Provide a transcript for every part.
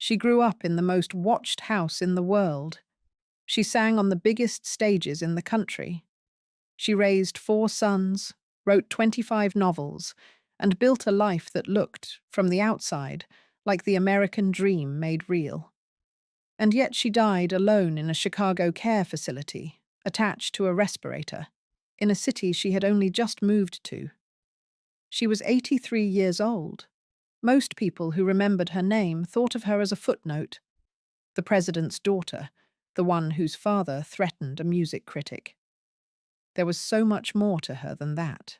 She grew up in the most watched house in the world. She sang on the biggest stages in the country. She raised 4 sons, wrote 25 novels, and built a life that looked, from the outside, like the American dream made real. And yet she died alone in a Chicago care facility, attached to a respirator, in a city she had only just moved to. She was 83 years old. Most people who remembered her name thought of her as a footnote, the president's daughter, the one whose father threatened a music critic. There was so much more to her than that.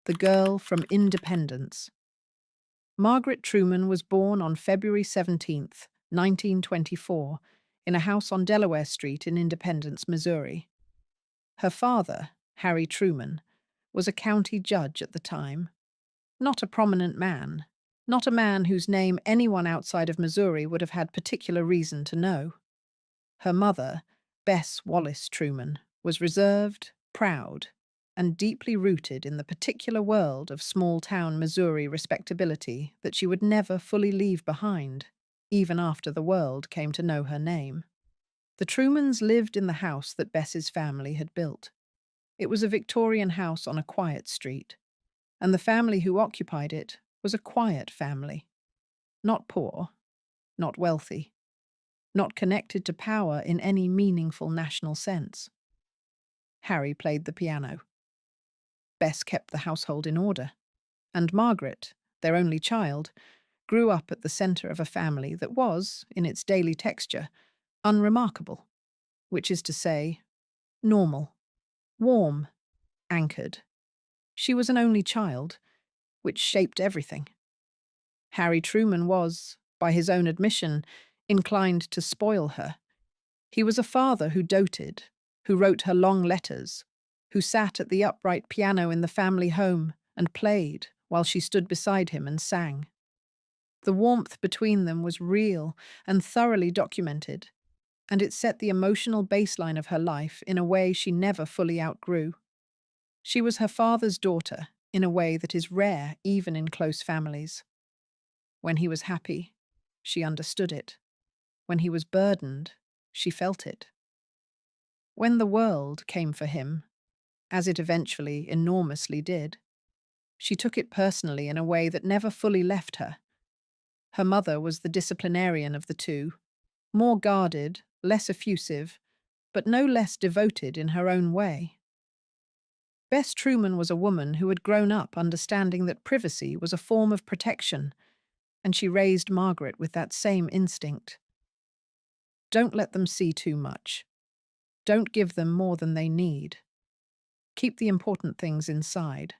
The girl from Independence. Margaret Truman was born on February 17th, 1924, in a house on Delaware Street in Independence, Missouri. Her father, Harry Truman, was a county judge at the time. Not a prominent man, not a man whose name anyone outside of Missouri would have had particular reason to know. Her mother, Bess Wallace Truman, was reserved, proud, and deeply rooted in the particular world of small-town Missouri respectability that she would never fully leave behind, even after the world came to know her name. The Trumans lived in the house that Bess's family had built. It was a Victorian house on a quiet street, and the family who occupied it was a quiet family. Not poor, not wealthy, not connected to power in any meaningful national sense. Harry played the piano. Bess kept the household in order, and Margaret, their only child, grew up at the centre of a family that was, in its daily texture, unremarkable, which is to say, normal, warm, anchored. She was an only child, which shaped everything. Harry Truman was, by his own admission, inclined to spoil her. He was a father who doted, who wrote her long letters, who sat at the upright piano in the family home and played while she stood beside him and sang. The warmth between them was real and thoroughly documented, and it set the emotional baseline of her life in a way she never fully outgrew. She was her father's daughter in a way that is rare even in close families. When he was happy, she understood it. When he was burdened, she felt it. When the world came for him, as it eventually enormously did, she took it personally in a way that never fully left her. Her mother was the disciplinarian of the two, more guarded, less effusive, but no less devoted in her own way. Bess Truman was a woman who had grown up understanding that privacy was a form of protection, and she raised Margaret with that same instinct. Don't let them see too much. Don't give them more than they need. Keep the important things inside.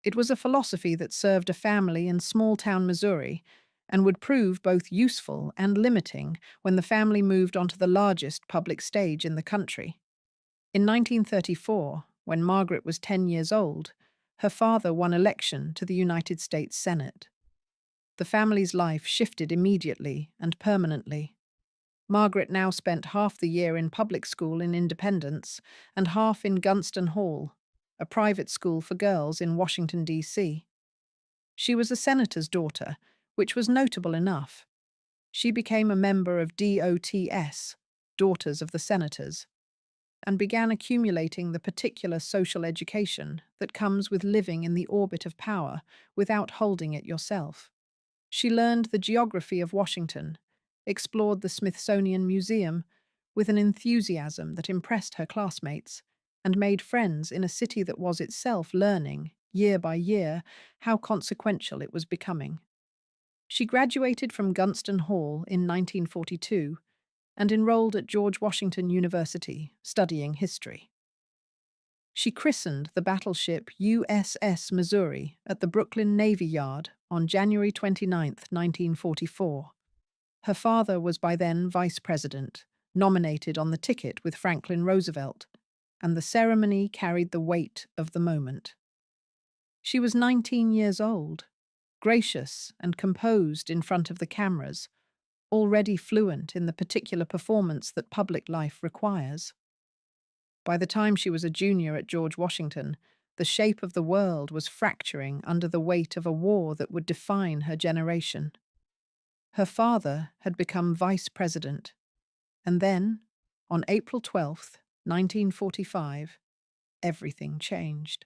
It was a philosophy that served a family in small-town Missouri and would prove both useful and limiting when the family moved onto the largest public stage in the country. In 1934, when Margaret was 10 years old, her father won election to the United States Senate. The family's life shifted immediately and permanently. Margaret now spent half the year in public school in Independence and half in Gunston Hall, a private school for girls in Washington, D.C. She was a senator's daughter, which was notable enough. She became a member of DOTS, Daughters of the Senators, and began accumulating the particular social education that comes with living in the orbit of power without holding it yourself. She learned the geography of Washington, explored the Smithsonian Museum with an enthusiasm that impressed her classmates, and made friends in a city that was itself learning, year by year, how consequential it was becoming. She graduated from Gunston Hall in 1942 and enrolled at George Washington University, studying history. She christened the battleship USS Missouri at the Brooklyn Navy Yard on January 29, 1944. Her father was by then vice president, nominated on the ticket with Franklin Roosevelt, and the ceremony carried the weight of the moment. She was 19 years old, gracious and composed in front of the cameras, already fluent in the particular performance that public life requires. By the time she was a junior at George Washington, the shape of the world was fracturing under the weight of a war that would define her generation. Her father had become vice president, and then, on April 12th, 1945, everything changed.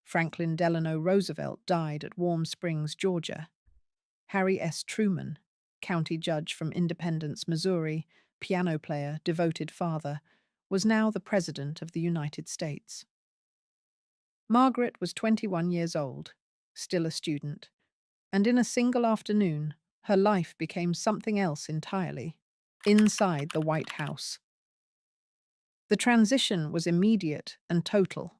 Franklin Delano Roosevelt died at Warm Springs, Georgia. Harry S. Truman, county judge from Independence, Missouri, piano player, devoted father, was now the President of the United States. Margaret was 21 years old, still a student, and in a single afternoon, her life became something else entirely, inside the White House. The transition was immediate and total.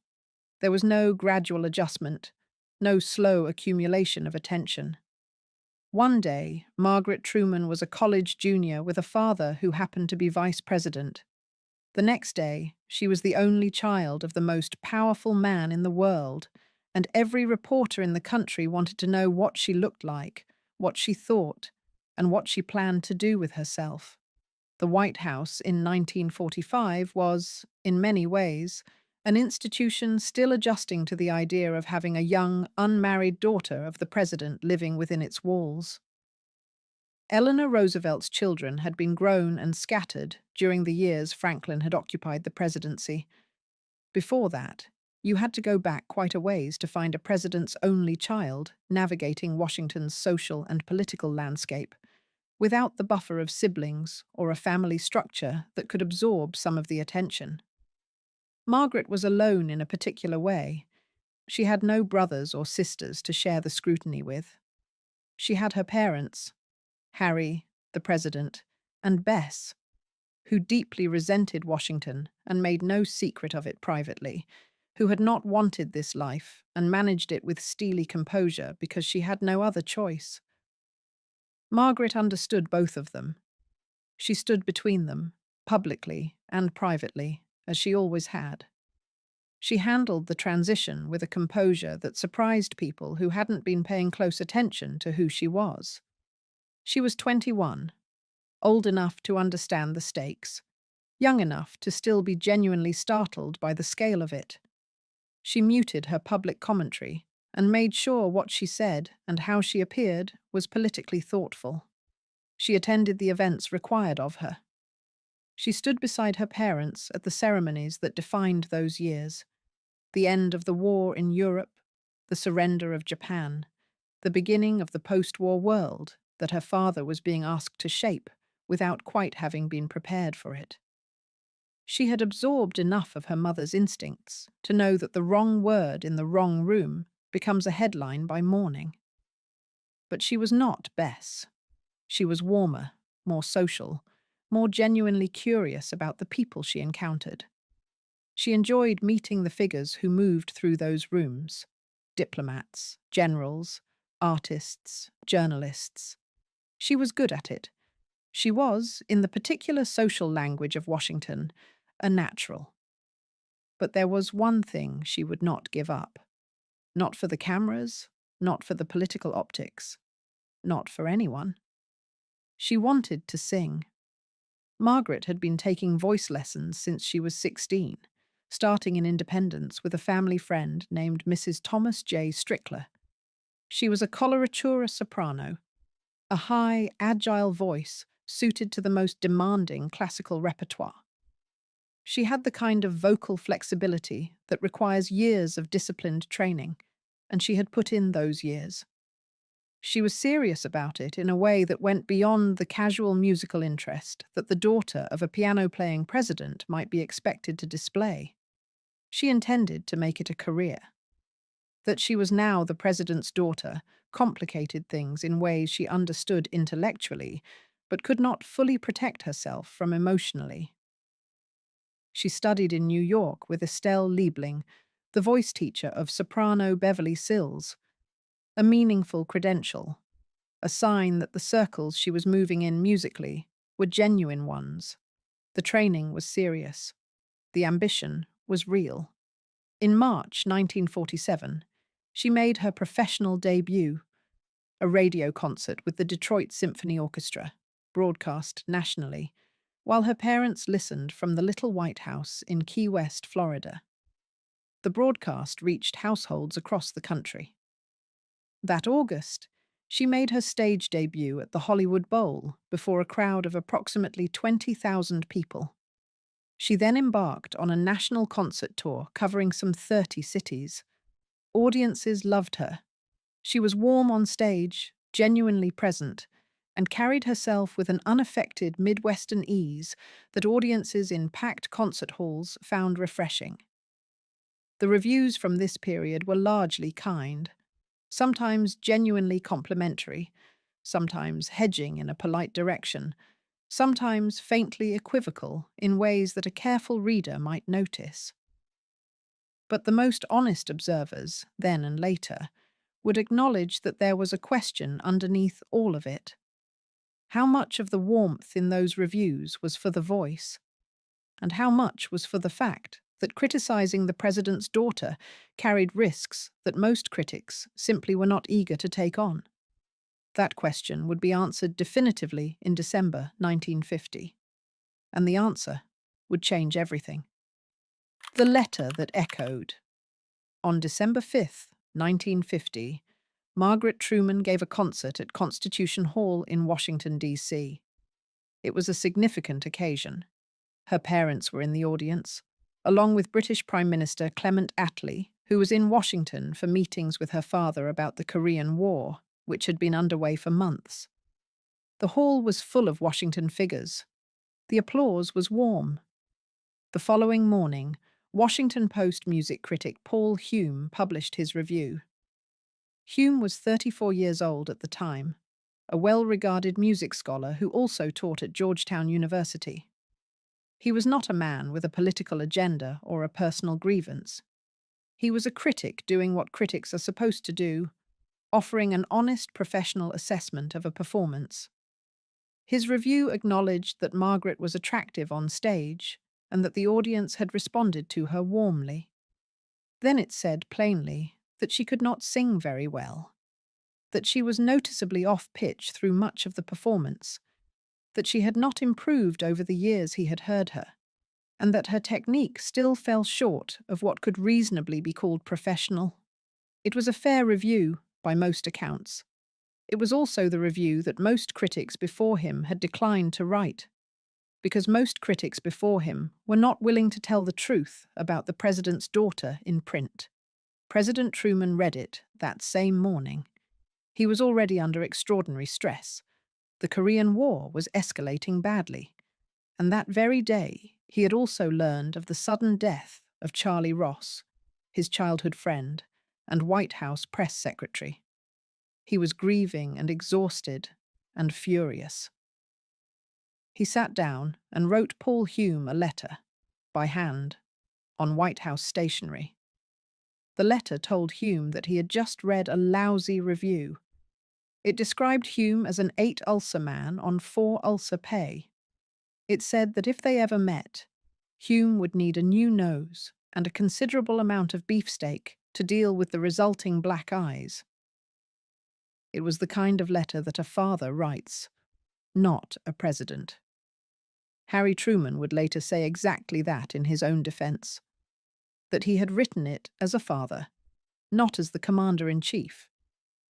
There was no gradual adjustment, no slow accumulation of attention. One day, Margaret Truman was a college junior with a father who happened to be vice president. The next day, she was the only child of the most powerful man in the world, and every reporter in the country wanted to know what she looked like, what she thought, and what she planned to do with herself. The White House in 1945 was, in many ways, an institution still adjusting to the idea of having a young, unmarried daughter of the president living within its walls. Eleanor Roosevelt's children had been grown and scattered during the years Franklin had occupied the presidency. Before that, you had to go back quite a ways to find a president's only child navigating Washington's social and political landscape, without the buffer of siblings or a family structure that could absorb some of the attention. Margaret was alone in a particular way. She had no brothers or sisters to share the scrutiny with. She had her parents, Harry, the president, and Bess, who deeply resented Washington and made no secret of it privately, who had not wanted this life and managed it with steely composure because she had no other choice. Margaret understood both of them. She stood between them, publicly and privately, as she always had. She handled the transition with a composure that surprised people who hadn't been paying close attention to who she was. She was 21, old enough to understand the stakes, young enough to still be genuinely startled by the scale of it. She muted her public commentary and made sure what she said and how she appeared was politically thoughtful. She attended the events required of her. She stood beside her parents at the ceremonies that defined those years: the end of the war in Europe, the surrender of Japan, the beginning of the post-war world that her father was being asked to shape without quite having been prepared for it. She had absorbed enough of her mother's instincts to know that the wrong word in the wrong room becomes a headline by morning. But she was not Bess. She was warmer, more social, more genuinely curious about the people she encountered. She enjoyed meeting the figures who moved through those rooms: diplomats, generals, artists, journalists. She was good at it. She was, in the particular social language of Washington, a natural. But there was one thing she would not give up. Not for the cameras, not for the political optics, not for anyone. She wanted to sing. Margaret had been taking voice lessons since she was 16, starting in Independence with a family friend named Mrs. Thomas J. Strickler. She was a coloratura soprano, a high, agile voice suited to the most demanding classical repertoire. She had the kind of vocal flexibility that requires years of disciplined training, and she had put in those years. She was serious about it in a way that went beyond the casual musical interest that the daughter of a piano-playing president might be expected to display. She intended to make it a career. That she was now the president's daughter complicated things in ways she understood intellectually, but could not fully protect herself from emotionally. She studied in New York with Estelle Liebling, the voice teacher of soprano Beverly Sills, a meaningful credential, a sign that the circles she was moving in musically were genuine ones. The training was serious. The ambition was real. In March 1947, she made her professional debut, a radio concert with the Detroit Symphony Orchestra, broadcast nationally, while her parents listened from the Little White House in Key West, Florida. The broadcast reached households across the country. That August, She made her stage debut at the Hollywood Bowl before a crowd of approximately 20,000 people. She then embarked on a national concert tour covering some 30 cities. Audiences loved her. She was warm on stage, genuinely present, and carried herself with an unaffected Midwestern ease that audiences in packed concert halls found refreshing. The reviews from this period were largely kind, sometimes genuinely complimentary, sometimes hedging in a polite direction, sometimes faintly equivocal in ways that a careful reader might notice. But the most honest observers, then and later, would acknowledge that there was a question underneath all of it. How much of the warmth in those reviews was for the voice, and how much was for the fact that criticizing the president's daughter carried risks that most critics simply were not eager to take on? That question would be answered definitively in December 1950, and the answer would change everything. The letter that echoed. On December 5th, 1950, Margaret Truman gave a concert at Constitution Hall in Washington, D.C. It was a significant occasion. Her parents were in the audience, along with British Prime Minister Clement Attlee, who was in Washington for meetings with her father about the Korean War, which had been underway for months. The hall was full of Washington figures. The applause was warm. The following morning, Washington Post music critic Paul Hume published his review. Hume was 34 years old at the time, a well-regarded music scholar who also taught at Georgetown University. He was not a man with a political agenda or a personal grievance. He was a critic doing what critics are supposed to do, offering an honest professional assessment of a performance. His review acknowledged that Margaret was attractive on stage and that the audience had responded to her warmly. Then it said plainly that she could not sing very well, that she was noticeably off-pitch through much of the performance, that she had not improved over the years he had heard her, and that her technique still fell short of what could reasonably be called professional. It was a fair review, by most accounts. It was also the review that most critics before him had declined to write, because most critics before him were not willing to tell the truth about the president's daughter in print. President Truman read it that same morning. He was already under extraordinary stress. The Korean War was escalating badly, and that very day he had also learned of the sudden death of Charlie Ross, his childhood friend and White House press secretary. He was grieving and exhausted and furious. He sat down and wrote Paul Hume a letter, by hand, on White House stationery. The letter told Hume that he had just read a lousy review. It described Hume as an 8-ulcer man on 4-ulcer pay. It said that if they ever met, Hume would need a new nose and a considerable amount of beefsteak to deal with the resulting black eyes. It was the kind of letter that a father writes, not a president. Harry Truman would later say exactly that in his own defense, that he had written it as a father, not as the commander-in-chief.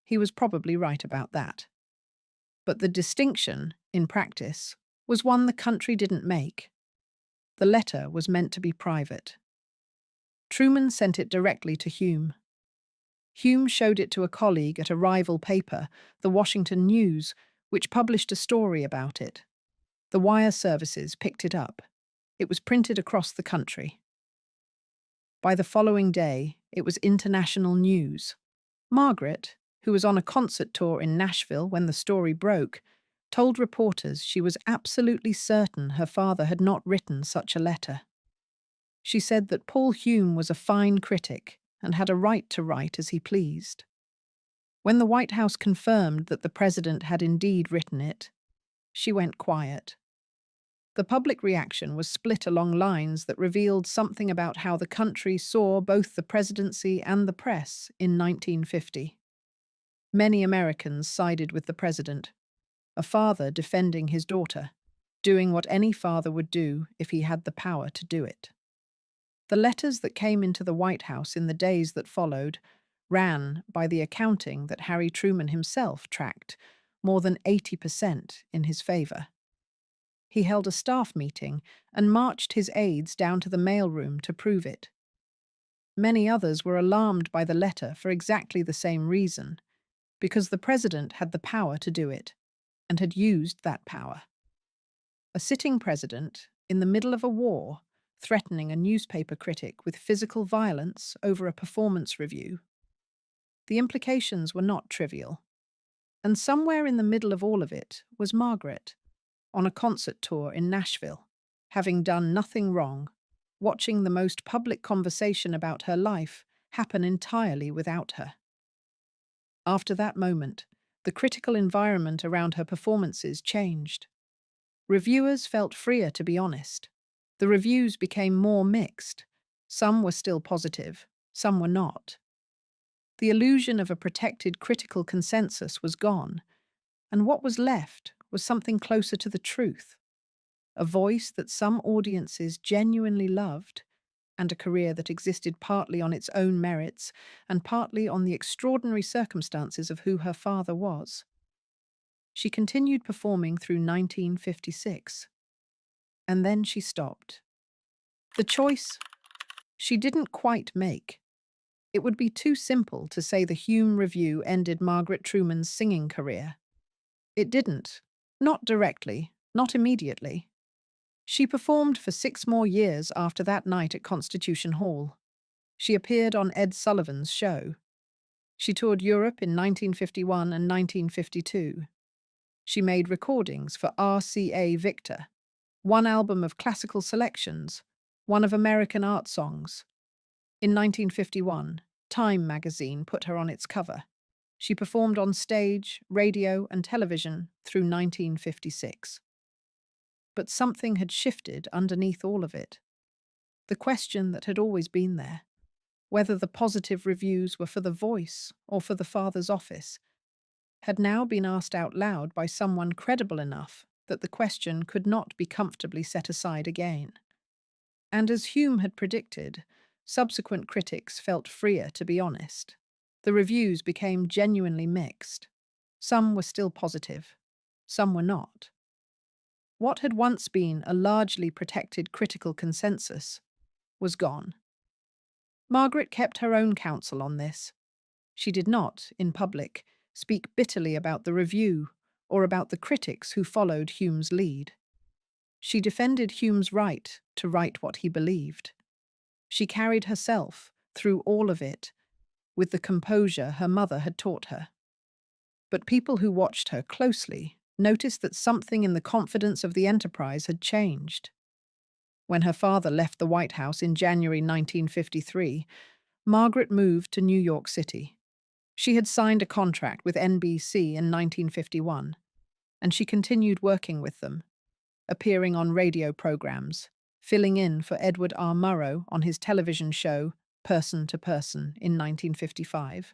He was probably right about that. But the distinction, in practice, was one the country didn't make. The letter was meant to be private. Truman sent it directly to Hume. Hume showed it to a colleague at a rival paper, the Washington News, which published a story about it. The wire services picked it up. It was printed across the country. By the following day, it was international news. Margaret, who was on a concert tour in Nashville when the story broke, told reporters she was absolutely certain her father had not written such a letter. She said that Paul Hume was a fine critic and had a right to write as he pleased. When the White House confirmed that the president had indeed written it, she went quiet. The public reaction was split along lines that revealed something about how the country saw both the presidency and the press in 1950. Many Americans sided with the president, a father defending his daughter, doing what any father would do if he had the power to do it. The letters that came into the White House in the days that followed ran by the accounting that Harry Truman himself tracked, more than 80% in his favor. He held a staff meeting and marched his aides down to the mailroom to prove it. Many others were alarmed by the letter for exactly the same reason, because the president had the power to do it, and had used that power. A sitting president, in the middle of a war, threatening a newspaper critic with physical violence over a performance review. The implications were not trivial. And somewhere in the middle of all of it was Margaret, on a concert tour in Nashville, having done nothing wrong, watching the most public conversation about her life happen entirely without her. After that moment, the critical environment around her performances changed. Reviewers felt freer to be honest. The reviews became more mixed. Some were still positive, some were not. The illusion of a protected critical consensus was gone, and what was left was something closer to the truth. A voice that some audiences genuinely loved, and a career that existed partly on its own merits and partly on the extraordinary circumstances of who her father was. She continued performing through 1956. And then she stopped. The choice she didn't quite make. It would be too simple to say the Hume Review ended Margaret Truman's singing career. It didn't. Not directly, not immediately. She performed for 6 more years after that night at Constitution Hall. She appeared on Ed Sullivan's show. She toured Europe in 1951 and 1952. She made recordings for RCA Victor, one album of classical selections, one of American art songs. In 1951, Time magazine put her on its cover. She performed on stage, radio, and television through 1956. But something had shifted underneath all of it. The question that had always been there, whether the positive reviews were for the Voice or for the father's office, had now been asked out loud by someone credible enough that the question could not be comfortably set aside again. And as Hume had predicted, subsequent critics felt freer to be honest. The reviews became genuinely mixed. Some were still positive, some were not. What had once been a largely protected critical consensus was gone. Margaret kept her own counsel on this. She did not, in public, speak bitterly about the review or about the critics who followed Hume's lead. She defended Hume's right to write what he believed. She carried herself through all of it with the composure her mother had taught her. But people who watched her closely noticed that something in the confidence of the enterprise had changed. When her father left the White House in January 1953, Margaret moved to New York City. She had signed a contract with NBC in 1951, and she continued working with them, appearing on radio programs, filling in for Edward R. Murrow on his television show Person to Person in 1955,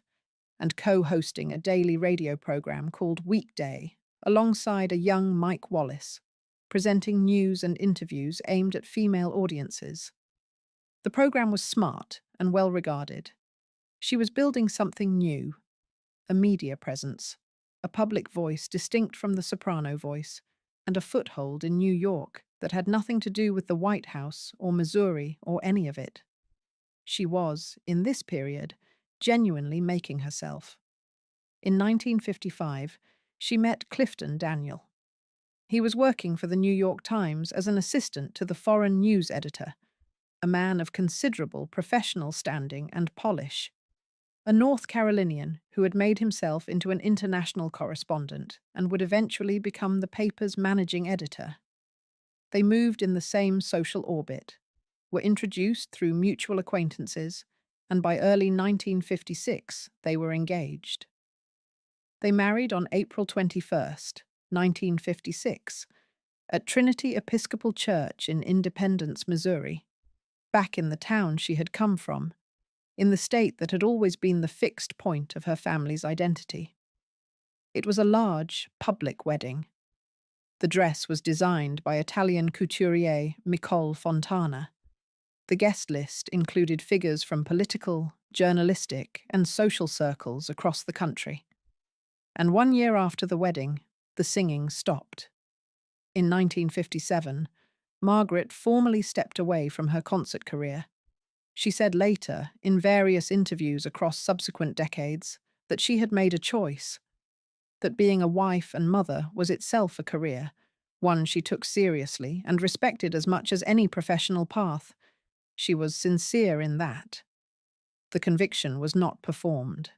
and co-hosting a daily radio program called Weekday alongside a young Mike Wallace, presenting news and interviews aimed at female audiences. The program was smart and well regarded. She was building something new, a media presence, a public voice distinct from the soprano voice, and a foothold in New York that had nothing to do with the White House or Missouri or any of it. She was, in this period, genuinely making herself. In 1955, she met Clifton Daniel. He was working for the New York Times as an assistant to the foreign news editor, a man of considerable professional standing and polish, a North Carolinian who had made himself into an international correspondent and would eventually become the paper's managing editor. They moved in the same social orbit, were introduced through mutual acquaintances, and by early 1956 they were engaged. They married on April 21st, 1956, at Trinity Episcopal Church in Independence, Missouri, back in the town she had come from, in the state that had always been the fixed point of her family's identity. It was a large, public wedding. The dress was designed by Italian couturier Nicole Fontana. The guest list included figures from political, journalistic, and social circles across the country. And 1 year after the wedding, the singing stopped. In 1957, Margaret formally stepped away from her concert career. She said later, in various interviews across subsequent decades, that she had made a choice, that being a wife and mother was itself a career, one she took seriously and respected as much as any professional path. She was sincere in that. The conviction was not performed.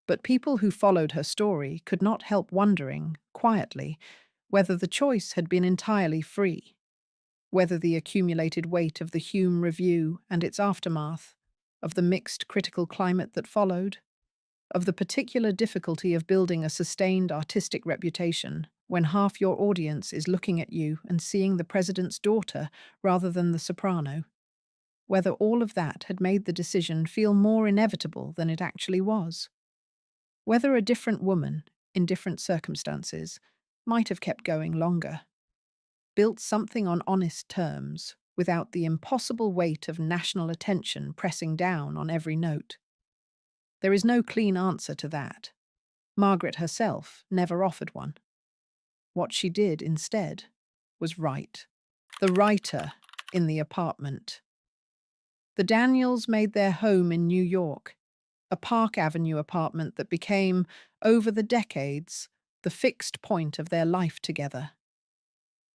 But people who followed her story could not help wondering, quietly, whether the choice had been entirely free, whether the accumulated weight of the Hume Review and its aftermath, of the mixed critical climate that followed, of the particular difficulty of building a sustained artistic reputation when half your audience is looking at you and seeing the president's daughter rather than the soprano, whether all of that had made the decision feel more inevitable than it actually was. Whether a different woman, in different circumstances, might have kept going longer, built something on honest terms, without the impossible weight of national attention pressing down on every note. There is no clean answer to that. Margaret herself never offered one. What she did instead was write. The writer in the apartment. The Daniels made their home in New York, a Park Avenue apartment that became, over the decades, the fixed point of their life together.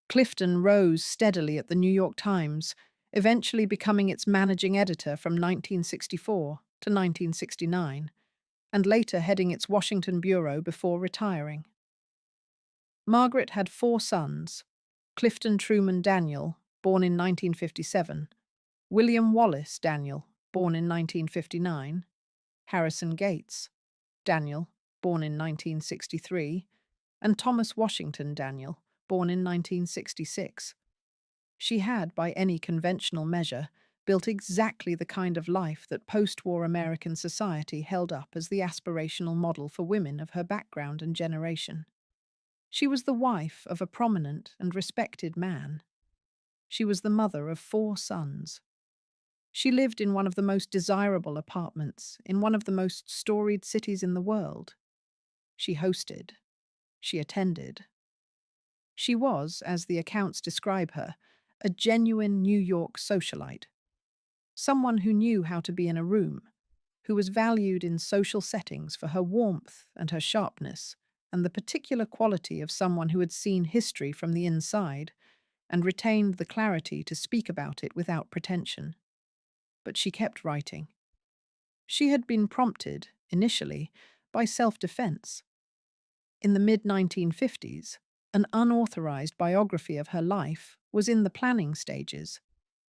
Clifton rose steadily at the New York Times, eventually becoming its managing editor from 1964 to 1969, and later heading its Washington bureau before retiring. Margaret had 4 sons: Clifton Truman Daniel, born in 1957, William Wallace Daniel, born in 1959, Harrison Gates Daniel, born in 1963, and Thomas Washington Daniel, born in 1966. She had, by any conventional measure, built exactly the kind of life that post-war American society held up as the aspirational model for women of her background and generation. She was the wife of a prominent and respected man. She was the mother of 4 sons. She lived in one of the most desirable apartments in one of the most storied cities in the world. She hosted. She attended. She was, as the accounts describe her, a genuine New York socialite, someone who knew how to be in a room, who was valued in social settings for her warmth and her sharpness, and the particular quality of someone who had seen history from the inside and retained the clarity to speak about it without pretension. But she kept writing. She had been prompted, initially, by self-defense. In the mid-1950s, an unauthorized biography of her life was in the planning stages,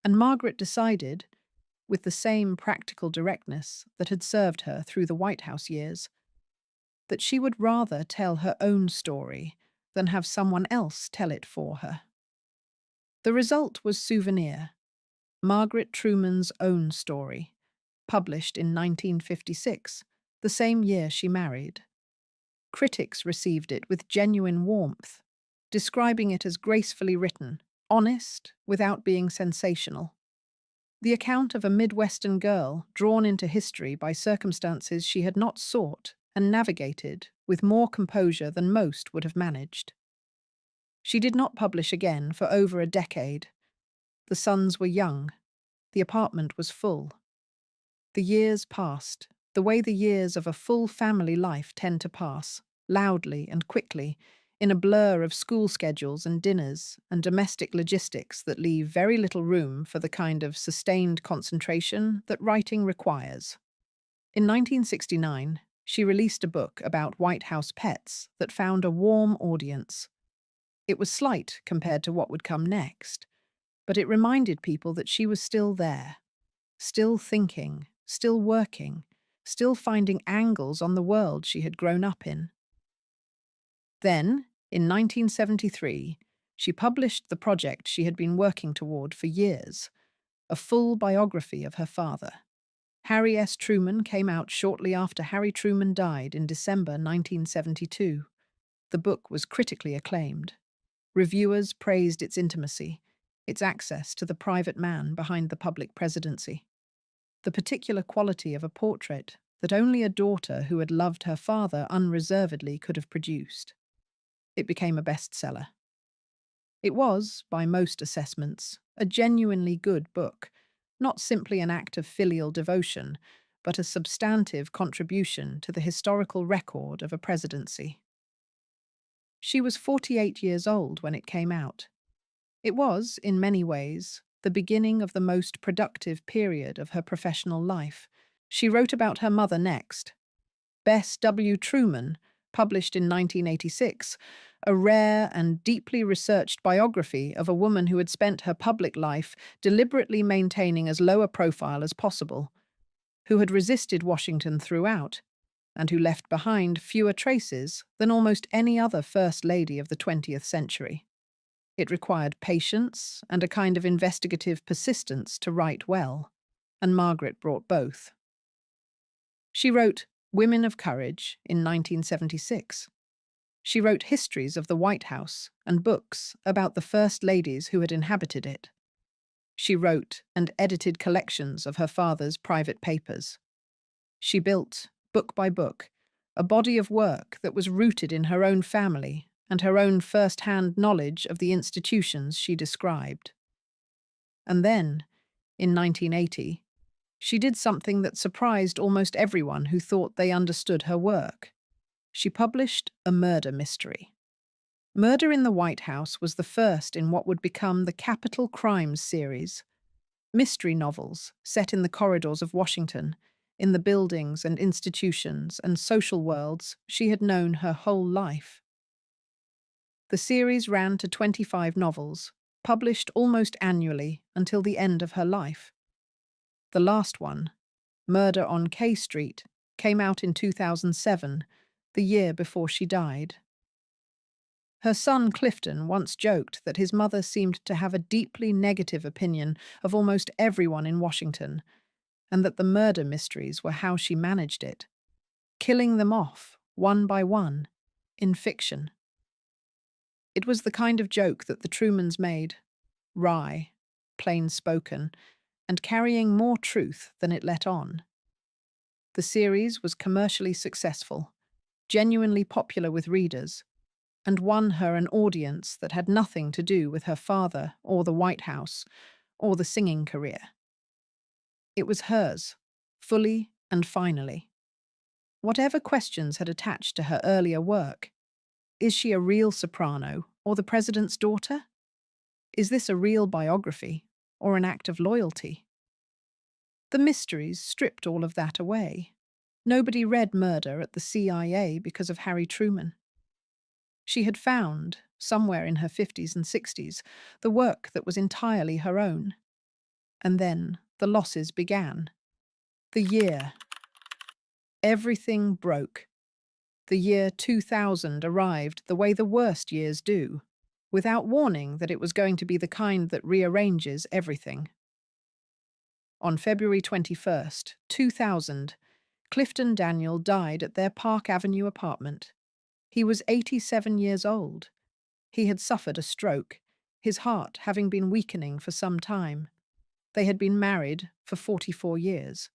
and Margaret decided, with the same practical directness that had served her through the White House years, that she would rather tell her own story than have someone else tell it for her. The result was Souvenir, Margaret Truman's own story, published in 1956, the same year she married. Critics received it with genuine warmth, describing it as gracefully written, honest without being sensational. The account of a Midwestern girl drawn into history by circumstances she had not sought and navigated with more composure than most would have managed. She did not publish again for over a decade. The sons were young. The apartment was full. The years passed, the way the years of a full family life tend to pass, loudly and quickly, in a blur of school schedules and dinners and domestic logistics that leave very little room for the kind of sustained concentration that writing requires. In 1969, she released a book about White House pets that found a warm audience. It was slight compared to what would come next, but it reminded people that she was still there, still thinking, still working, still finding angles on the world she had grown up in. Then, in 1973, she published the project she had been working toward for years, a full biography of her father. Harry S. Truman came out shortly after Harry Truman died in December 1972. The book was critically acclaimed. Reviewers praised its intimacy, its access to the private man behind the public presidency. The particular quality of a portrait that only a daughter who had loved her father unreservedly could have produced. It became a bestseller. It was, by most assessments, a genuinely good book, not simply an act of filial devotion, but a substantive contribution to the historical record of a presidency. She was 48 years old when it came out. It was, in many ways, the beginning of the most productive period of her professional life. She wrote about her mother next. Bess W. Truman, published in 1986, a rare and deeply researched biography of a woman who had spent her public life deliberately maintaining as low a profile as possible, who had resisted Washington throughout, and who left behind fewer traces than almost any other First Lady of the 20th century. It required patience and a kind of investigative persistence to write well, and Margaret brought both. She wrote Women of Courage in 1976. She wrote histories of the White House and books about the first ladies who had inhabited it. She wrote and edited collections of her father's private papers. She built, book by book, a body of work that was rooted in her own family and her own first-hand knowledge of the institutions she described. And then, in 1980, she did something that surprised almost everyone who thought they understood her work. She published a murder mystery. Murder in the White House was the first in what would become the Capital Crimes series. Mystery novels set in the corridors of Washington, in the buildings and institutions and social worlds she had known her whole life. The series ran to 25 novels, published almost annually until the end of her life. The last one, Murder on K Street, came out in 2007, the year before she died. Her son Clifton once joked that his mother seemed to have a deeply negative opinion of almost everyone in Washington, and that the murder mysteries were how she managed it, killing them off, one by one, in fiction. It was the kind of joke that the Trumans made, wry, plain-spoken, and carrying more truth than it let on. The series was commercially successful, genuinely popular with readers, and won her an audience that had nothing to do with her father or the White House or the singing career. It was hers, fully and finally. Whatever questions had attached to her earlier work, is she a real soprano or the president's daughter? Is this a real biography or an act of loyalty? The mysteries stripped all of that away. Nobody read Murder at the CIA because of Harry Truman. She had found, somewhere in her 50s and 60s, the work that was entirely her own. And then the losses began. The year. Everything broke. The year 2000 arrived the way the worst years do, without warning that it was going to be the kind that rearranges everything. On February 21st, 2000, Clifton Daniel died at their Park Avenue apartment. He was 87 years old. He had suffered a stroke, his heart having been weakening for some time. They had been married for 44 years.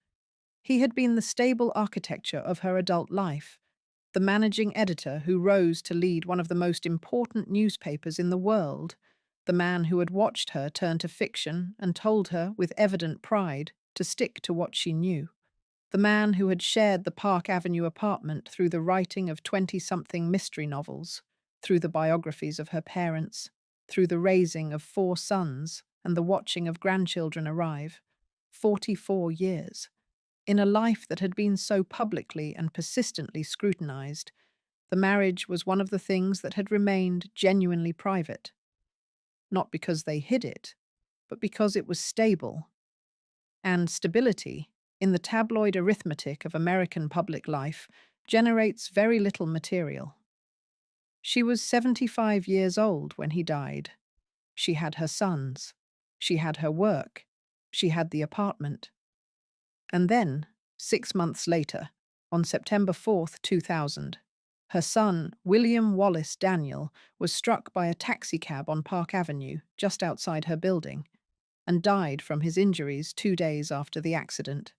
He had been the stable architecture of her adult life, the managing editor who rose to lead one of the most important newspapers in the world, the man who had watched her turn to fiction and told her, with evident pride, to stick to what she knew. The man who had shared the Park Avenue apartment through the writing of 20-something mystery novels, through the biographies of her parents, through the raising of 4 sons and the watching of grandchildren arrive. 44 years. In a life that had been so publicly and persistently scrutinized, the marriage was one of the things that had remained genuinely private. Not because they hid it, but because it was stable. And stability, in the tabloid arithmetic of American public life, generates very little material. She was 75 years old when he died. She had her sons. She had her work. She had the apartment. And then, 6 months later, on September 4th, 2000, Her son, William Wallace Daniel, was struck by a taxicab on Park Avenue, just outside her building, and died from his injuries 2 days after the accident.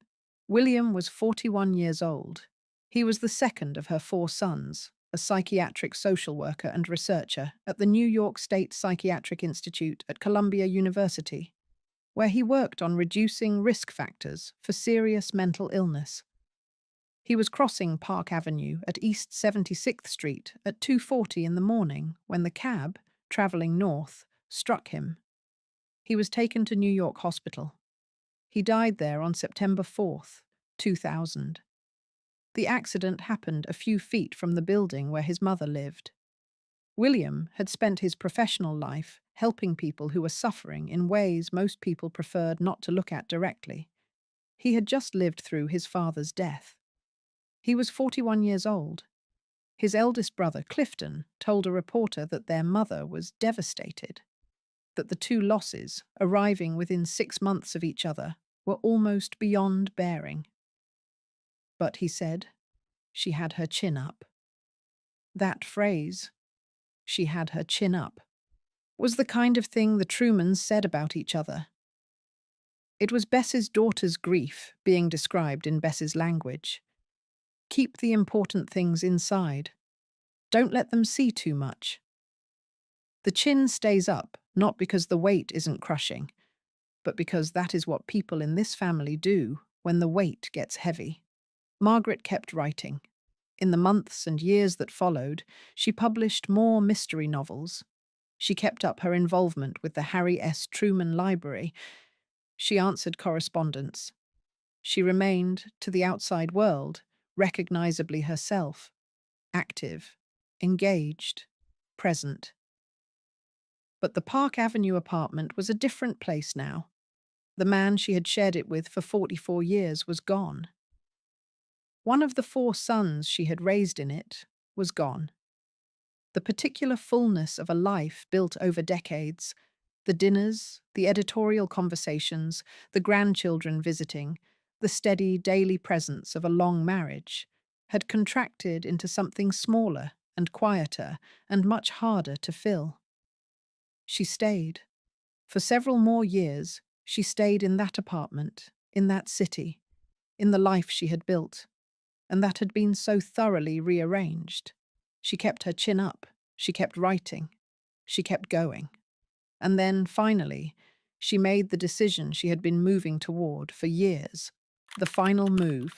William was 41 years old. He was the second of her four sons, a psychiatric social worker and researcher at the New York State Psychiatric Institute at Columbia University, where he worked on reducing risk factors for serious mental illness. He was crossing Park Avenue at East 76th Street at 2:40 in the morning when the cab, traveling north, struck him. He was taken to New York Hospital. He died there on September 4th, 2000. The accident happened a few feet from the building where his mother lived. William had spent his professional life helping people who were suffering in ways most people preferred not to look at directly. He had just lived through his father's death. He was 41 years old. His eldest brother, Clifton, told a reporter that their mother was devastated, that the two losses, arriving within 6 months of each other, were almost beyond bearing. But, he said, she had her chin up. That phrase, she had her chin up, was the kind of thing the Trumans said about each other. It was Bess's daughter's grief being described in Bess's language. Keep the important things inside. Don't let them see too much. The chin stays up, not because the weight isn't crushing, but because that is what people in this family do when the weight gets heavy. Margaret kept writing. In the months and years that followed, she published more mystery novels. She kept up her involvement with the Harry S. Truman Library. She answered correspondence. She remained, to the outside world, recognizably herself, active, engaged, present. But the Park Avenue apartment was a different place now. The man she had shared it with for 44 years was gone. One of the four sons she had raised in it was gone. The particular fullness of a life built over decades, the dinners, the editorial conversations, the grandchildren visiting, the steady daily presence of a long marriage, had contracted into something smaller and quieter and much harder to fill. She stayed. For several more years, she stayed in that apartment, in that city, in the life she had built, and that had been so thoroughly rearranged. She kept her chin up, she kept writing, she kept going. And then, finally, she made the decision she had been moving toward for years, the final move.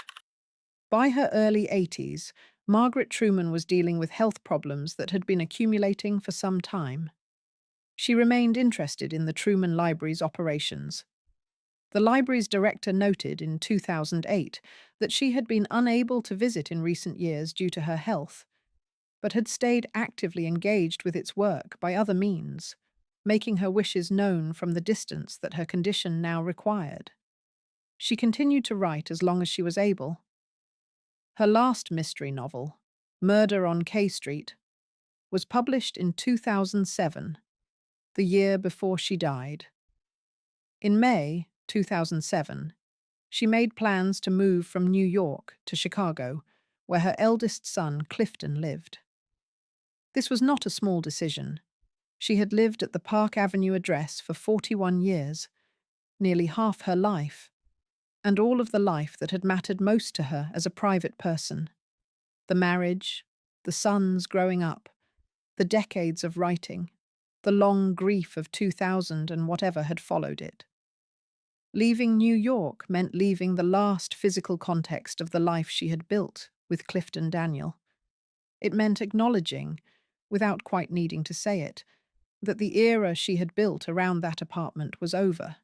By her early 80s, Margaret Truman was dealing with health problems that had been accumulating for some time. She remained interested in the Truman Library's operations. The library's director noted in 2008 that she had been unable to visit in recent years due to her health, but had stayed actively engaged with its work by other means, making her wishes known from the distance that her condition now required. She continued to write as long as she was able. Her last mystery novel, Murder on K Street, was published in 2007, the year before she died. In May 2007, she made plans to move from New York to Chicago, where her eldest son, Clifton, lived. This was not a small decision. She had lived at the Park Avenue address for 41 years, nearly half her life, and all of the life that had mattered most to her as a private person. The marriage, the sons growing up, the decades of writing, the long grief of 2000 and whatever had followed it. Leaving New York meant leaving the last physical context of the life she had built with Clifton Daniel. It meant acknowledging, without quite needing to say it, that the era she had built around that apartment was over,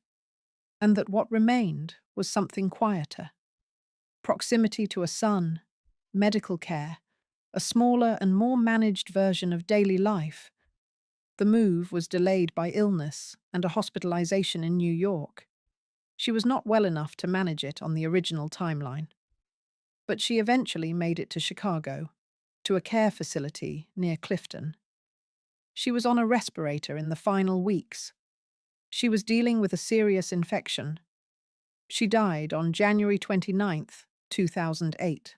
and that what remained was something quieter. Proximity to a son, medical care, a smaller and more managed version of daily life. The move was delayed by illness and a hospitalization in New York. She was not well enough to manage it on the original timeline. But she eventually made it to Chicago, to a care facility near Clifton. She was on a respirator in the final weeks. She was dealing with a serious infection. She died on January 29th, 2008.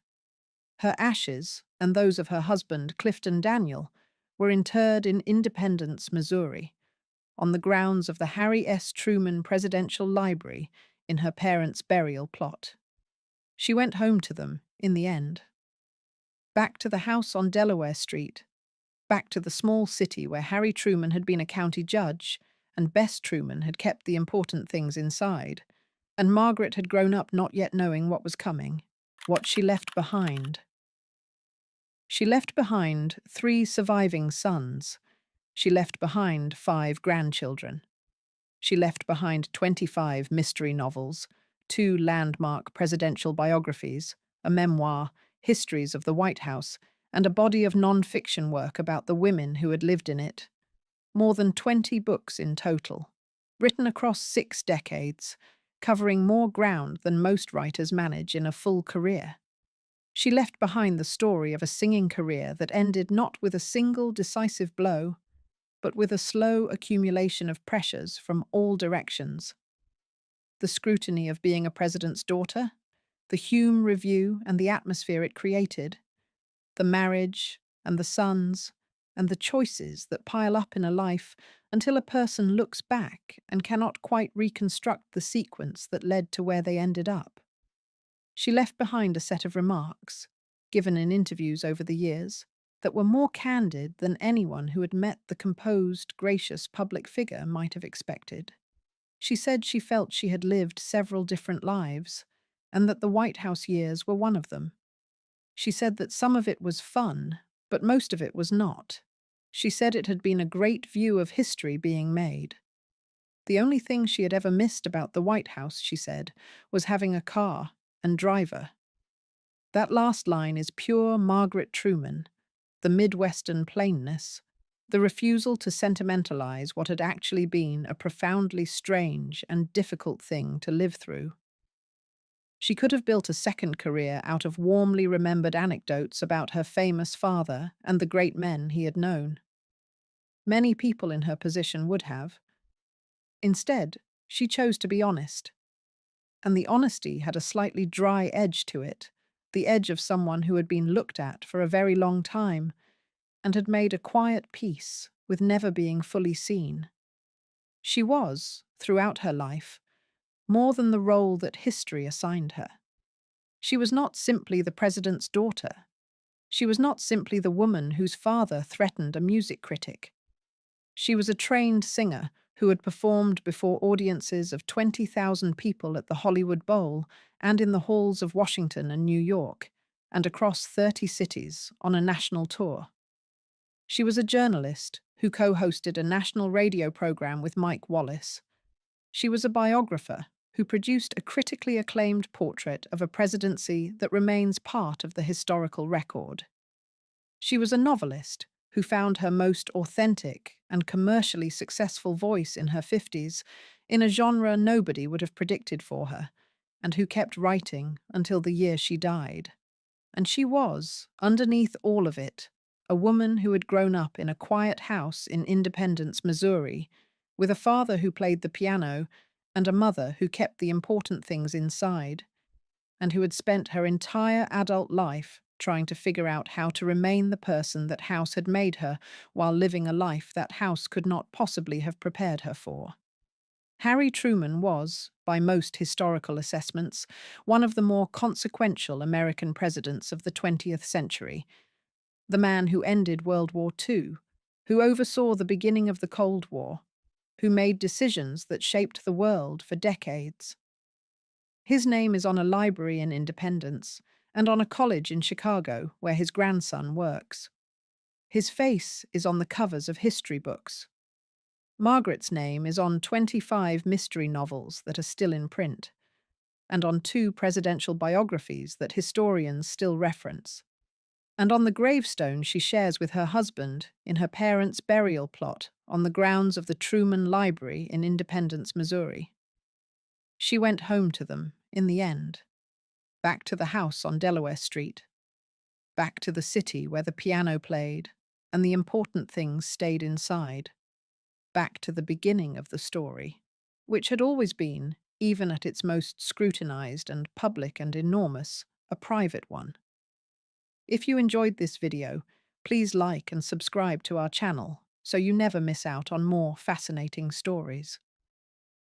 Her ashes, and those of her husband, Clifton Daniel, were interred in Independence, Missouri, on the grounds of the Harry S. Truman Presidential Library in her parents' burial plot. She went home to them, in the end. Back to the house on Delaware Street, back to the small city where Harry Truman had been a county judge and Bess Truman had kept the important things inside, and Margaret had grown up not yet knowing what was coming, what she left behind. She left behind 3 surviving sons. She left behind 5 grandchildren. She left behind 25 mystery novels, 2 landmark presidential biographies, a memoir, histories of the White House, and a body of non-fiction work about the women who had lived in it. More than 20 books in total, written across 6 decades, covering more ground than most writers manage in a full career. She left behind the story of a singing career that ended not with a single decisive blow, but with a slow accumulation of pressures from all directions. The scrutiny of being a president's daughter, the Hume Review and the atmosphere it created, the marriage and the sons, and the choices that pile up in a life until a person looks back and cannot quite reconstruct the sequence that led to where they ended up. She left behind a set of remarks, given in interviews over the years, that were more candid than anyone who had met the composed, gracious public figure might have expected. She said she felt she had lived several different lives, and that the White House years were one of them. She said that some of it was fun, but most of it was not. She said it had been a great view of history being made. The only thing she had ever missed about the White House, she said, was having a car and driver. That last line is pure Margaret Truman, the Midwestern plainness, the refusal to sentimentalize what had actually been a profoundly strange and difficult thing to live through. She could have built a second career out of warmly remembered anecdotes about her famous father and the great men he had known. Many people in her position would have. Instead, she chose to be honest. And the honesty had a slightly dry edge to it, the edge of someone who had been looked at for a very long time and had made a quiet peace with never being fully seen. She was, throughout her life, more than the role that history assigned her. She was not simply the president's daughter. She was not simply the woman whose father threatened a music critic. She was a trained singer who had performed before audiences of 20,000 people at the Hollywood Bowl and in the halls of Washington and New York, and across 30 cities on a national tour. She was a journalist who co-hosted a national radio program with Mike Wallace. She was a biographer who produced a critically acclaimed portrait of a presidency that remains part of the historical record. She was a novelist who found her most authentic and commercially successful voice in her 50s in a genre nobody would have predicted for her, and who kept writing until the year she died. And she was, underneath all of it, a woman who had grown up in a quiet house in Independence, Missouri, with a father who played the piano and a mother who kept the important things inside, and who had spent her entire adult life trying to figure out how to remain the person that house had made her while living a life that house could not possibly have prepared her for. Harry Truman was, by most historical assessments, one of the more consequential American presidents of the 20th century, the man who ended World War II, who oversaw the beginning of the Cold War, who made decisions that shaped the world for decades. His name is on a library in Independence and on a college in Chicago where his grandson works. His face is on the covers of history books. Margaret's name is on 25 mystery novels that are still in print, and on 2 presidential biographies that historians still reference, and on the gravestone she shares with her husband in her parents' burial plot on the grounds of the Truman Library in Independence, Missouri. She went home to them, in the end, back to the house on Delaware Street, back to the city where the piano played and the important things stayed inside, back to the beginning of the story, which had always been, even at its most scrutinized and public and enormous, a private one. If you enjoyed this video, please like and subscribe to our channel so you never miss out on more fascinating stories.